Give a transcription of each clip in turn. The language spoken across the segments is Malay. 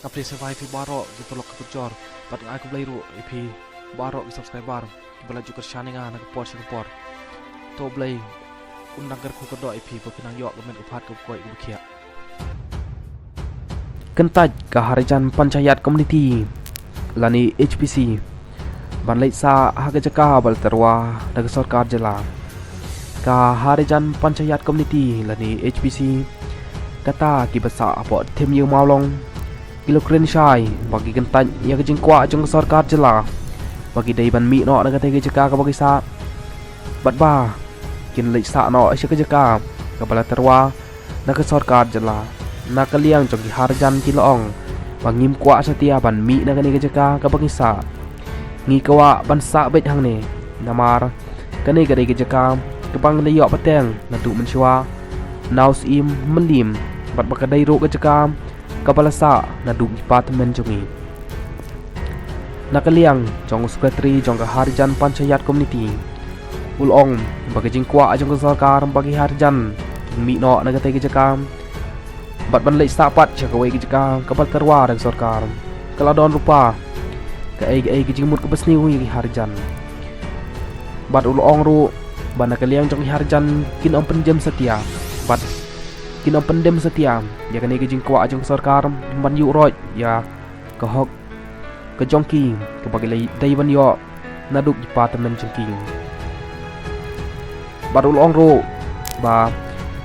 Update survive pi barok di tolok ke kujor. Pat ngai ku blai ru pi barok di subscriber. Bala juga shaninga nak por singapore. To blai undang ker ku kedok pi pinang yok kemen upat ke koi ku kia. Kentaj ke harijan panchayat community lani HPC. Ban lai sa haga jaka bal terwa daga sarkar jela. Ka harijan panchayat community lani HPC kata ki basa apa tem yu maulong kilokren shai bagi kentaj ya ke jingkwa jong sarkar jela bagi dai ban mi no daga tege jaka ka bagi sa bat ba kin lai sa no asya ke jaka ka bala terwa daga sarkar jela nak liang jong harijan kilong bangim kwa setia ban mi daga ne jaka ka bagi sa ngi kawa ban sa bet hang ne namar kane gade ke jaka kebang le yok pateng natu menshwa naus im melim bat bakadai ro ke jaka kepala sa nadu departemen jongi nakaliang jong sekretari jong ke harijan panchayat community ulong bagi jingkwa jong ke sarkar bagi harijan mi no nagate ke jaka bat ban le sapat chakawai ke jaka kapal terwa dan sarkar kaladon rupa ke ai ke jingmut ke besni wi harijan bat ulong ru ban nakaliang jong harijan kin om penjem setia bat kin om pendem setia ya kene ke jingkwa jong sarkar ban yu roj ya ke hok ke jongki ke bagi lai dai ban yo naduk departemen jongki baru long ro ba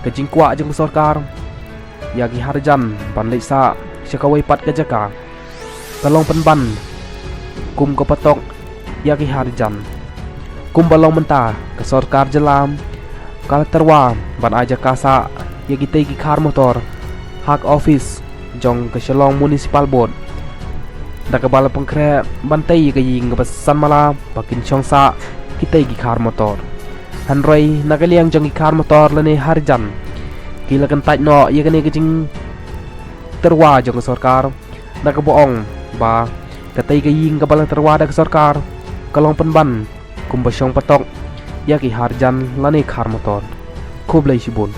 ke jingkwa jong sarkar ya ki harjan ban lai sa sekawai pat ke jaka kalong penban kum ke patok ya ki harjan kum balong menta ke sarkar jelam kal terwa ban aja kasa ya kita ki khar motor hak office jong ke Shillong municipal board dak bala pengkre bantai ke ying pesan mala pakin chongsa kita ki khar motor hanroi nakaliang jong ki khar motor lene harjan kila kan taj no ya kene ke jing terwa jong sarkar dak boong ba katai ke ying ke bala terwa dak sarkar kalong penban kumbasong patok ya ki harjan lane khar motor khoblai sibun